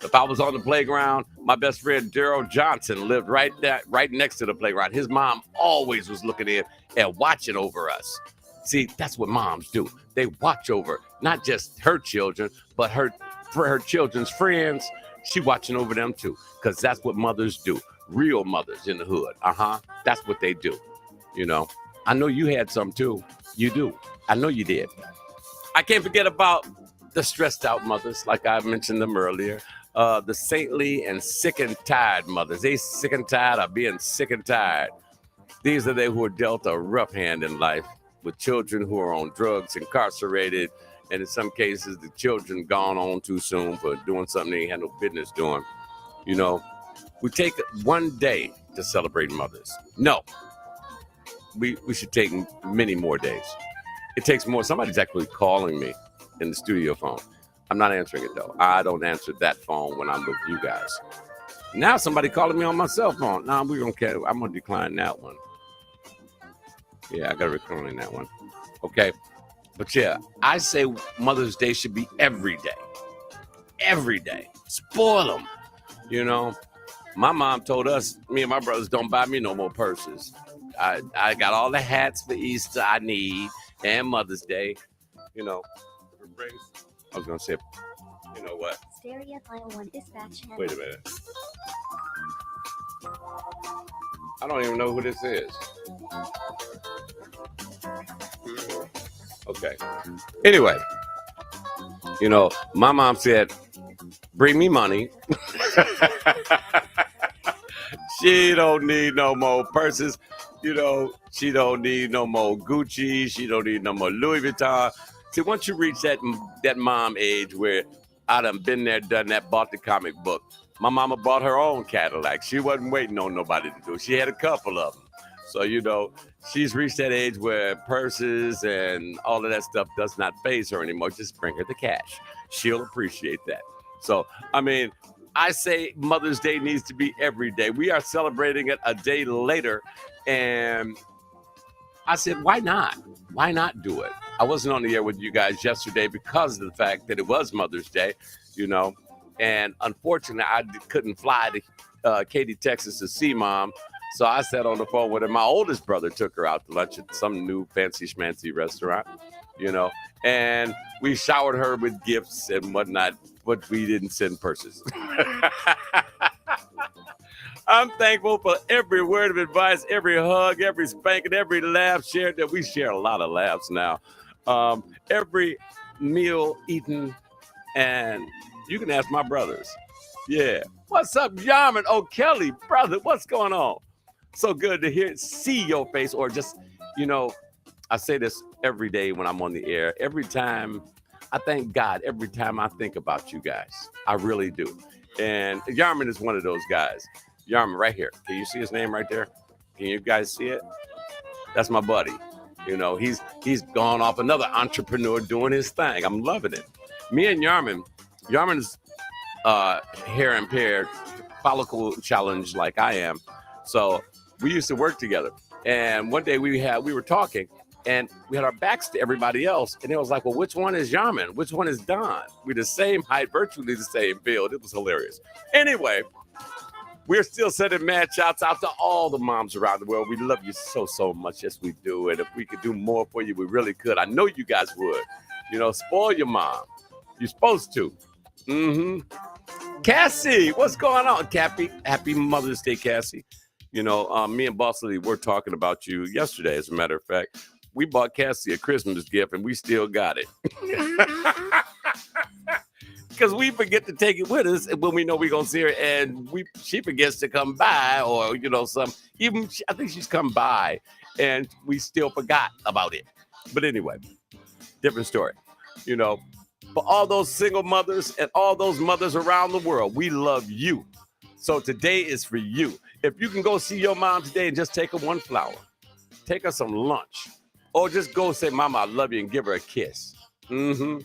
If I was on the playground, my best friend Daryl Johnson lived right next to the playground. His mom always was looking in and watching over us. See, that's what moms do. They watch over not just her children, but for her children's friends. She watching over them too, because that's what mothers do. Real mothers in the hood. That's what they do. You know, I know you had some too. You do. I know you did. I can't forget about the stressed out mothers, like I mentioned them earlier. The saintly and sick and tired mothers. They sick and tired of being sick and tired. These are they who are dealt a rough hand in life with children who are on drugs, incarcerated, and in some cases, the children gone on too soon for doing something they had no business doing. You know, we take one day to celebrate mothers. No, we should take many more days. It takes more. Somebody's actually calling me in the studio phone. I'm not answering it though. I don't answer that phone when I'm with you guys. Now somebody calling me on my cell phone. Nah, we don't care. I'm gonna decline that one. Yeah, I gotta decline that one. Okay. But yeah, I say Mother's Day should be every day. Every day. Spoil them. You know, my mom told us, me and my brothers, don't buy me no more purses. I got all the hats for Easter I need and Mother's Day. You know, I was going to say, you know what? Stereo Final 1 dispatch. Wait a minute. I don't even know who this is. Okay. Anyway, you know, my mom said, bring me money. She don't need no more purses. You know, she don't need no more Gucci. She don't need no more Louis Vuitton. See, once you reach that mom age where I done been there, done that, bought the comic book. My mama bought her own Cadillac. She wasn't waiting on nobody to do it. She had a couple of them. So, you know, she's reached that age where purses and all of that stuff does not faze her anymore. Just bring her the cash. She'll appreciate that. So, I mean, I say Mother's Day needs to be every day. We are celebrating it a day later. And I said, why not? Why not do it? I wasn't on the air with you guys yesterday because of the fact that it was Mother's Day, you know. And unfortunately, I couldn't fly to Katy, Texas to see Mom. So I sat on the phone with her. My oldest brother took her out to lunch at some new fancy schmancy restaurant, you know. And we showered her with gifts and whatnot, but we didn't send purses. I'm thankful for every word of advice, every hug, every spanking, every laugh shared. That we share a lot of laughs now. Every meal eaten, and you can ask my brothers. Yeah. What's up, Yarman O'Kelly? Brother, what's going on? So good to see your face, or just, you know, I say this every day when I'm on the air. Every time, I thank God every time I think about you guys. I really do. And Yarman is one of those guys. Yarman right here. Can you see his name right there? Can you guys see it? That's my buddy. You know, he's gone off another entrepreneur doing his thing. I'm loving it. Me and Yarman's hair impaired, follicle challenged like I am. So we used to work together. And one day we were talking, and we had our backs to everybody else. And it was like, well, which one is Yarman? Which one is Don? We're the same height, virtually the same build. It was hilarious. Anyway, we're still sending mad shouts out to all the moms around the world. We love you so, so much. Yes, we do. And if we could do more for you, we really could. I know you guys would. You know, spoil your mom. You're supposed to. Mm-hmm. Cassie, what's going on, Cappy? Happy Mother's Day, Cassie. You know, me and Boss Lady were talking about you yesterday, as a matter of fact. We bought Cassie a Christmas gift, and we still got it. Because we forget to take it with us when we know we're going to see her, and she forgets to come by, or, you know, I think she's come by, and we still forgot about it. But anyway, different story. You know, for all those single mothers and all those mothers around the world, we love you. So today is for you. If you can go see your mom today and just take her one flower, take her some lunch, or just go say, Mama, I love you, and give her a kiss. Mm-hmm.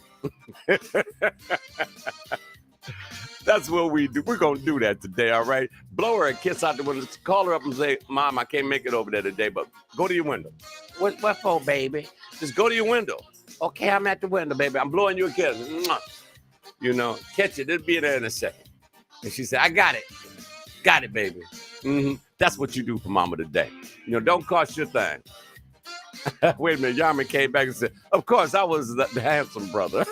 That's what we do. We're going to do that today, all right? Blow her a kiss out the window. Call her up and say, Mom, I can't make it over there today, but go to your window. What for, baby? Just go to your window. Okay, I'm at the window, baby. I'm blowing you a kiss. Mwah. You know, catch it. It'll be there in a second. And she said, I got it. Got it, baby. Mm-hmm. That's what you do for Mama today. You know, don't cost your thing. Wait a minute. Yarman came back and said, of course, I was the handsome brother.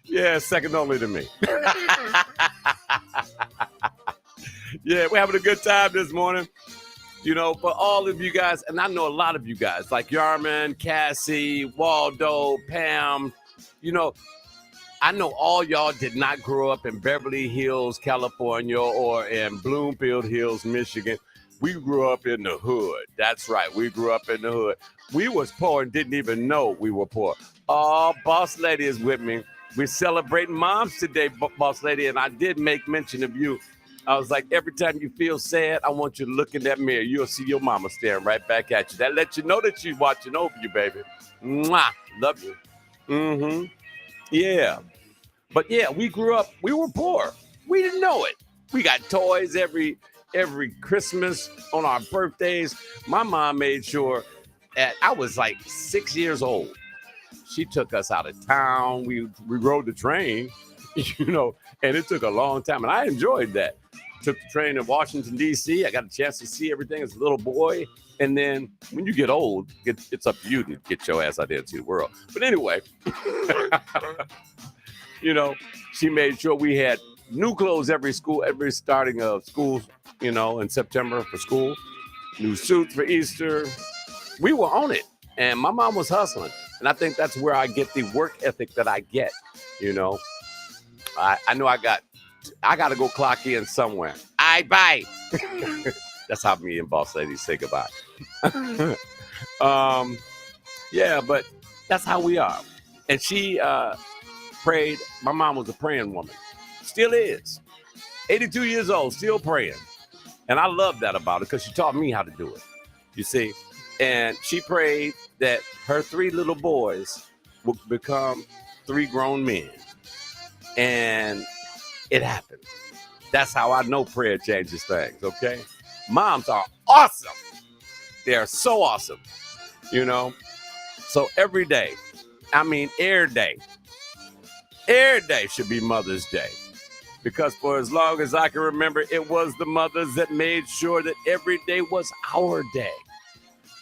Yeah, second only to me. Yeah, we're having a good time this morning. You know, for all of you guys, and I know a lot of you guys, like Yarman, Cassie, Waldo, Pam, you know, I know all y'all did not grow up in Beverly Hills, California, or in Bloomfield Hills, Michigan. We grew up in the hood. That's right. We grew up in the hood. We was poor and didn't even know we were poor. Oh, Boss Lady is with me. We're celebrating moms today, Boss Lady, and I did make mention of you. I was like, every time you feel sad, I want you to look in that mirror. You'll see your mama staring right back at you. That lets you know that she's watching over you, baby. Mwah. Love you. Mm-hmm. Yeah. But yeah, we grew up, we were poor. We didn't know it. We got toys every Christmas, on our birthdays. My mom made sure I was like 6 years old. She took us out of town. We rode the train, you know, and it took a long time. And I enjoyed that. Took the train to Washington, D.C. I got a chance to see everything as a little boy. And then when you get old, it's up to you to get your ass out there and see the world. But anyway, you know, she made sure we had new clothes every starting of school, you know, in September for school. New suits for Easter. We were on it. And my mom was hustling. And I think that's where I get the work ethic that I get, you know. I know I got I got to go clock in somewhere. Bye. That's how me and boss ladies say goodbye. Yeah, but that's how we are. And she prayed. My mom was a praying woman. Still is. 82 years old, still praying. And I love that about her because she taught me how to do it. You see? And she prayed that her 3 little boys would become 3 grown men. And it happened. That's how I know prayer changes things, okay? Moms are awesome. They are so awesome, you know? So every day, every day should be Mother's Day. Because for as long as I can remember, it was the mothers that made sure that every day was our day,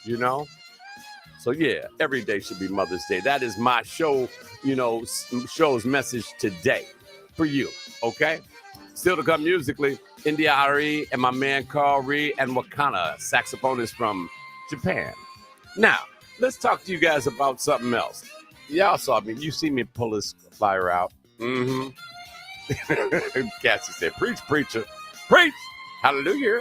you know? So yeah, every day should be Mother's Day. That is my show's message today for you, okay? Still to come musically, India Ari and my man Carl Reed and Wakana, saxophonist from Japan. Now, let's talk to you guys about something else. Y'all saw me. You see me pull this flyer out. Mm-hmm. Cassie said, preach, preacher. Preach. Hallelujah.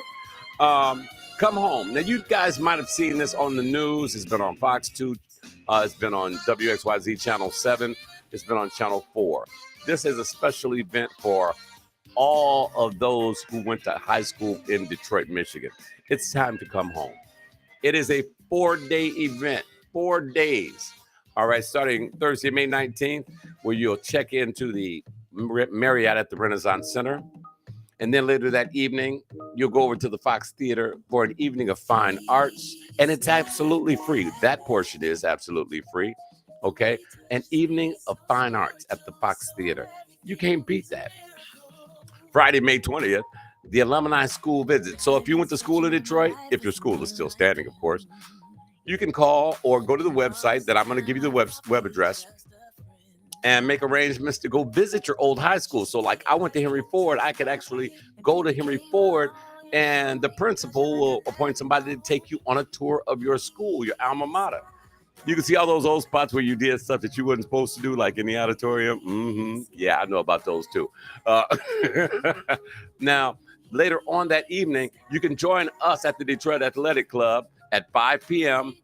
Come home. Now, you guys might have seen this on the news. It's been on Fox 2. It's been on WXYZ Channel 7. It's been on Channel 4. This is a special event for all of those who went to high school in Detroit, Michigan. It's time to come home. It is a 4-day event, 4 days. All right, starting Thursday, May 19th, where you'll check into the Marriott at the Renaissance Center. And then later that evening, you'll go over to the Fox Theater for an evening of fine arts. And it's absolutely free. That portion is absolutely free. Okay? An evening of fine arts at the Fox Theater. You can't beat that. Friday, May 20th, the alumni school visit. So if you went to school in Detroit, if your school is still standing, of course, you can call or go to the website that I'm going to give you the web address and make arrangements to go visit your old high school. So like I went to Henry Ford, I could actually go to Henry Ford and the principal will appoint somebody to take you on a tour of your school, your alma mater. You can see all those old spots where you did stuff that you weren't supposed to do, like in the auditorium. Mm-hmm. Yeah, I know about those too. Now, later on that evening, you can join us at the Detroit Athletic Club at 5 p.m.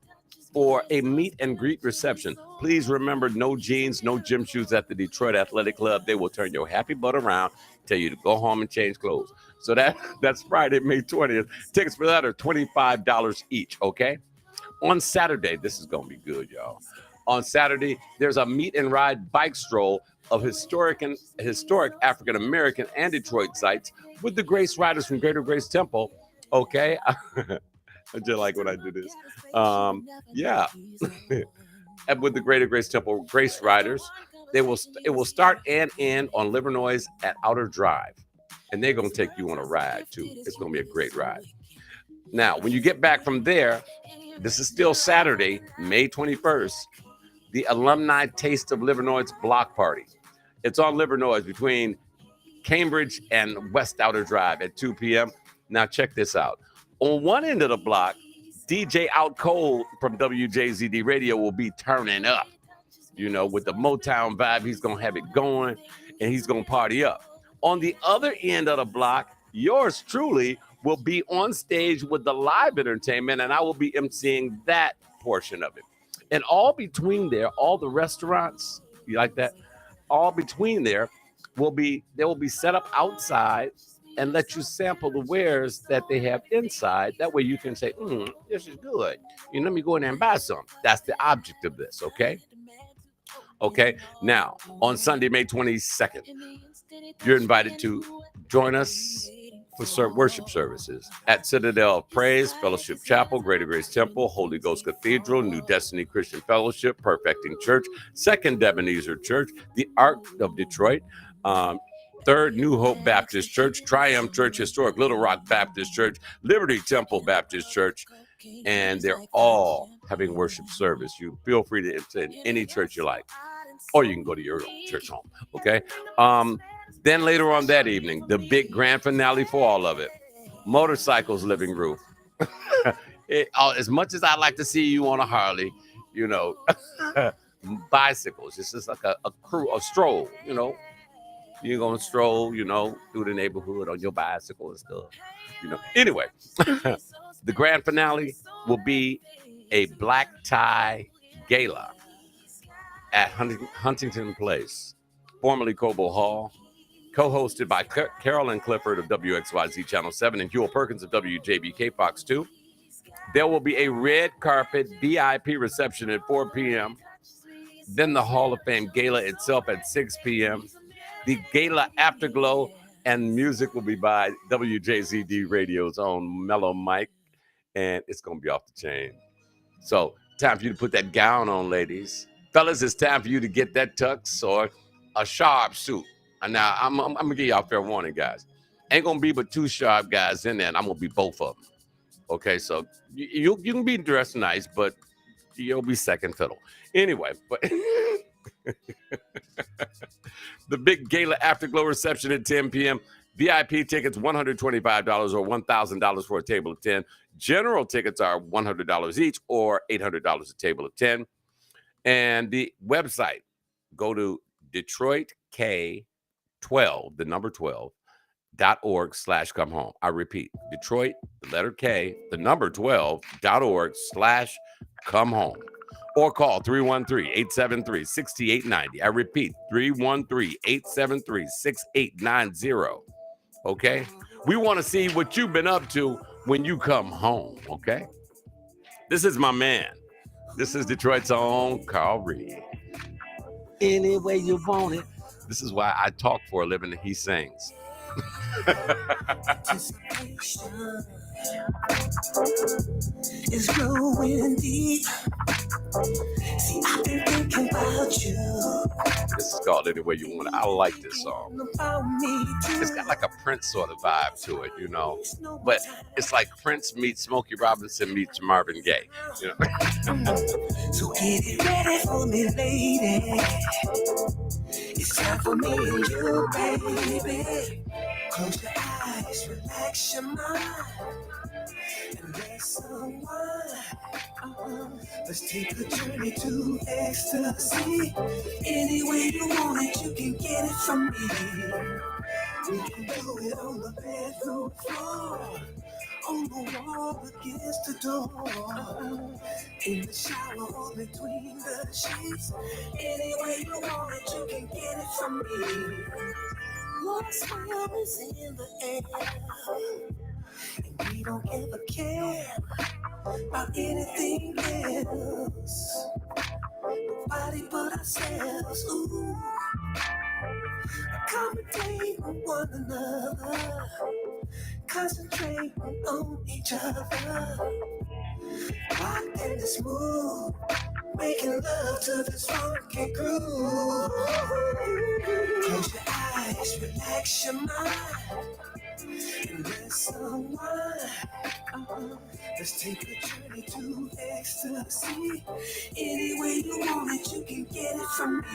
for a meet and greet reception. Please remember, no jeans, no gym shoes at the Detroit Athletic Club. They will turn your happy butt around, tell you to go home and change clothes. So that's Friday, May 20th. Tickets for that are $25 each, okay? On Saturday, this is going to be good, y'all. On Saturday, there's a meet and ride bike stroll of historic African-American and Detroit sites with the Grace Riders from Greater Grace Temple, okay? I just like when I do this. Yeah. And with the Greater Grace Temple Grace Riders, it will start and end on Livernois at Outer Drive. And they're going to take you on a ride, too. It's going to be a great ride. Now, when you get back from there, this is still Saturday, May 21st, the Alumni Taste of Livernois block party. It's on Livernois between Cambridge and West Outer Drive at 2 p.m. Now, check this out. On one end of the block, DJ Out Cold from WJZD Radio will be turning up, you know, with the Motown vibe. He's going to have it going, and he's going to party up. On the other end of the block, yours truly will be on stage with the live entertainment, and I will be emceeing that portion of it. And all between there, all the restaurants, you like that? All between there will be set up outside and let you sample the wares that they have inside. That way you can say, this is good. Let me go in there and buy some. That's the object of this, okay? Okay, now, on Sunday, May 22nd, you're invited to join us for worship services at Citadel of Praise, Fellowship Chapel, Greater Grace Temple, Holy Ghost Cathedral, New Destiny Christian Fellowship, Perfecting Church, Second Ebenezer Church, the Ark of Detroit, Third New Hope Baptist Church, Triumph Church, Historic Little Rock Baptist Church, Liberty Temple Baptist Church, and they're all having worship service. You feel free to attend any church you like, or you can go to your own church home, okay? Then later on that evening, the big grand finale for all of it, Motorcycles Living Roof. As much as I'd like to see you on a Harley, bicycles, it's just like a stroll, You're going to stroll, through the neighborhood on your bicycle and stuff. Anyway, the grand finale will be a black tie gala at Huntington Place, formerly Cobo Hall, co-hosted by Carolyn Clifford of WXYZ Channel 7 and Huel Perkins of WJBK Fox 2. There will be a red carpet VIP reception at 4 p.m., then the Hall of Fame gala itself at 6 p.m., the gala afterglow, and music will be by WJZD Radio's own Mellow Mike, and it's going to be off the chain. So, time for you to put that gown on, ladies. Fellas, it's time for you to get that tux or a sharp suit. And now, I'm going to give y'all fair warning, guys. Ain't going to be but two sharp guys in there, and I'm going to be both of them. Okay, so you can be dressed nice, but you'll be second fiddle. Anyway, but the big gala afterglow reception at 10 p.m. VIP tickets, $125 or $1,000 for a table of 10. General tickets are $100 each or $800 a table of 10. And the website, go to Detroit K12, the number 12.org/come home. I repeat, Detroit, the letter K, the number 12.org/come home. Or call 313-873-6890. I repeat, 313-873-6890. Okay? We want to see what you've been up to when you come home, okay? This is my man. This is Detroit's own Carl Reed. Any way you want it. This is why I talk for a living and he sings. Is growing deep. See, I've been thinking about you. This is called Any Way You Want It. I like this song. It's got like a Prince sort of vibe to it, But it's like Prince meets Smokey Robinson meets Marvin Gaye, So get it ready for me, lady. It's time for me and you, baby. Close your eyes, relax your mind. And let's unwind. Let's take a journey to ecstasy. Any way you want it, you can get it from me. We can do it on the bedroom floor, on the wall against the door, in the shower or between the sheets. Any way you want it, you can get it from me. Your smile is in the air, and we don't ever care about anything else. Nobody but ourselves. Ooh, accommodate one another, concentrate on each other, rock and this move, making love to this funky groove. Close your eyes, relax your mind, and let's unwind. Let's take a journey to ecstasy. Any way you want it, you can get it from me.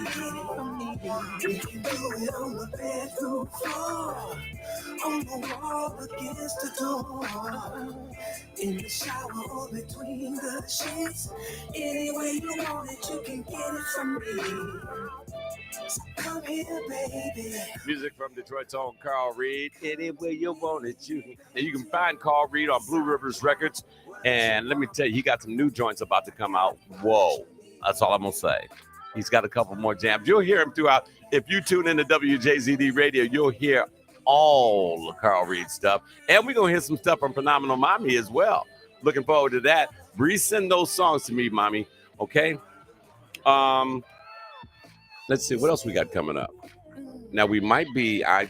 We can do it on the bedroom floor, on the wall against the door, in the shower or between the sheets. Any way you want it, you can get it from me. So come here, baby. Music from Detroit's own Carl Reed. Any way you want it, you can find Carl Reed on Blue Rivers Records. And let me tell you, he got some new joints about to come out. Whoa. That's all I'm going to say. He's got a couple more jams. You'll hear him throughout. If you tune into WJZD Radio, you'll hear all of Carl Reed stuff. And we're going to hear some stuff from Phenomenal Mommy as well. Looking forward to that. Resend those songs to me, Mommy. Okay? Let's see. What else we got coming up? Now, we might be, I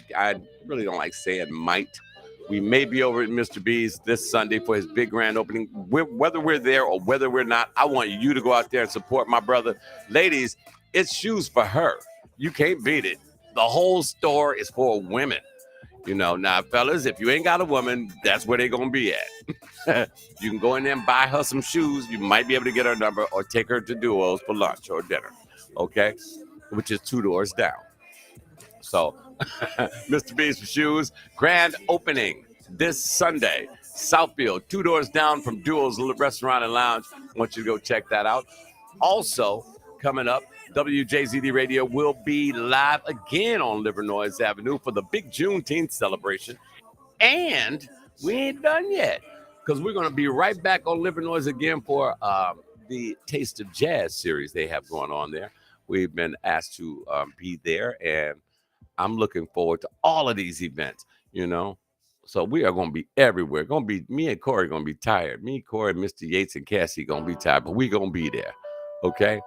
really don't like saying might. We may be over at Mr. B's this Sunday for his big grand opening. Whether we're there or whether we're not, I want you to go out there and support my brother. Ladies, it's shoes for her. You can't beat it. The whole store is for women. Now, fellas, if you ain't got a woman, that's where they're going to be at. You can go in there and buy her some shoes. You might be able to get her number or take her to Duos for lunch or dinner. Okay? Which is 2 doors down. So, Mr. B's for Shoes, grand opening this Sunday, Southfield, 2 doors down from Duo's Restaurant and Lounge. I want you to go check that out. Also, coming up WJZD Radio will be live again on Livernois Avenue for the big Juneteenth celebration. And we ain't done yet because we're going to be right back on Livernois again for the Taste of Jazz series they have going on there. We've been asked to be there, and I'm looking forward to all of these events, you know. So we are going to be everywhere. Going to be me and Corey going to be tired. Me, Corey, Mr. Yates, and Cassie going to be tired, but we going to be there. Okay.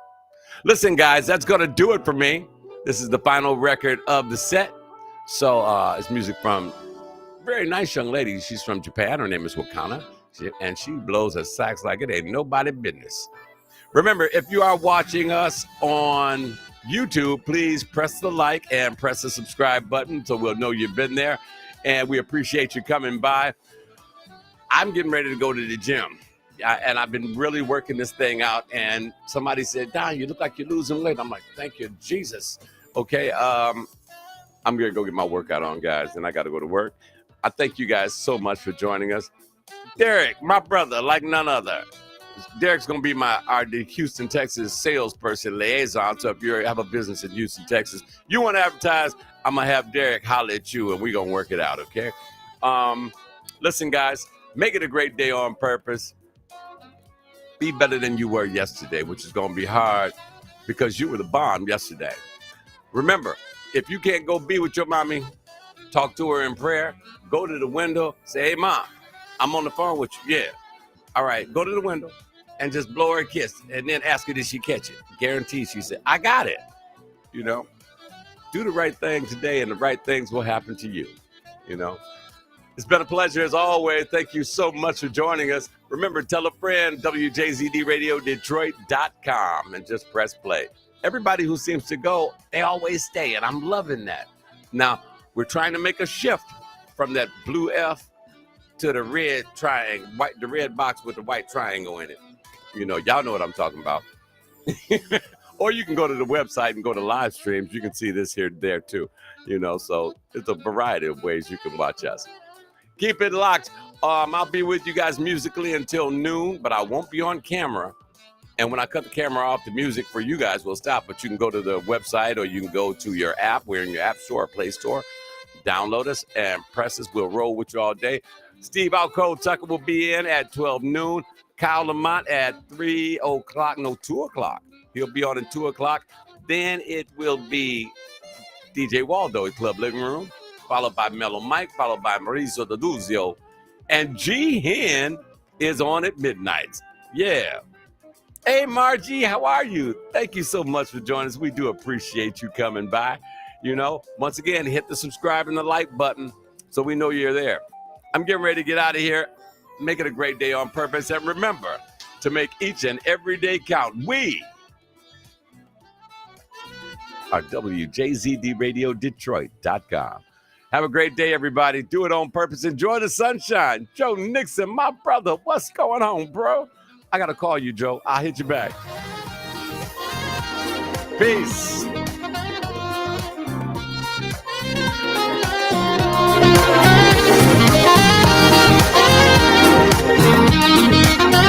Listen, guys, that's going to do it for me. This is the final record of the set. So it's music from a very nice young lady. She's from Japan. Her name is Wakana, and she blows her sax like it ain't nobody business. Remember, if you are watching us on YouTube, please press the like and press the subscribe button so we'll know you've been there. And we appreciate you coming by. I'm getting ready to go to the gym. And I've been really working this thing out. And somebody said, Don, you look like you're losing weight. I'm like, thank you, Jesus. Okay, I'm going to go get my workout on, guys. And I got to go to work. I thank you guys so much for joining us. Derek, my brother, like none other. Derek's going to be the Houston, Texas salesperson liaison. So if you have a business in Houston, Texas, you want to advertise, I'm going to have Derek holler at you, and we're going to work it out, okay? Listen, guys, make it a great day on purpose. Be better than you were yesterday, which is going to be hard because you were the bomb yesterday. Remember, if you can't go be with your mommy, talk to her in prayer, go to the window, say, hey, Mom, I'm on the phone with you. Yeah. All right, go to the window and just blow her a kiss and then ask her, did she catch it? Guarantee she said, I got it. You know, do the right thing today and the right things will happen to you. You know, it's been a pleasure as always. Thank you so much for joining us. Remember, tell a friend, WJZDRadioDetroit.com, and just press play. Everybody who seems to go, they always stay, and I'm loving that. Now, we're trying to make a shift from that blue F to the red triangle, the red box with the white triangle in it. You know, y'all know what I'm talking about. Or you can go to the website and go to live streams. You can see this here, there too. You know, so it's a variety of ways you can watch us. Keep it locked. I'll be with you guys musically until noon, but I won't be on camera. And when I cut the camera off, the music for you guys will stop. But you can go to the website or you can go to your app. We're in your app store or Play Store. Download us and press us. We'll roll with you all day. Steve Alco Tucker will be in at 12 noon. Kyle Lamont at 2 o'clock. He'll be on at 2 o'clock. Then it will be DJ Waldo at Club Living Room, followed by Mellow Mike, followed by Mauricio Duduzio. And G Hen is on at midnight. Yeah. Hey, Margie, how are you? Thank you so much for joining us. We do appreciate you coming by. You know, once again, hit the subscribe and the like button so we know you're there. I'm getting ready to get out of here. Make it a great day on purpose. And remember to make each and every day count. We are WJZDRadioDetroit.com. Have a great day, everybody. Do it on purpose. Enjoy the sunshine. Joe Nixon, my brother. What's going on, bro? I got to call you, Joe. I'll hit you back. Peace.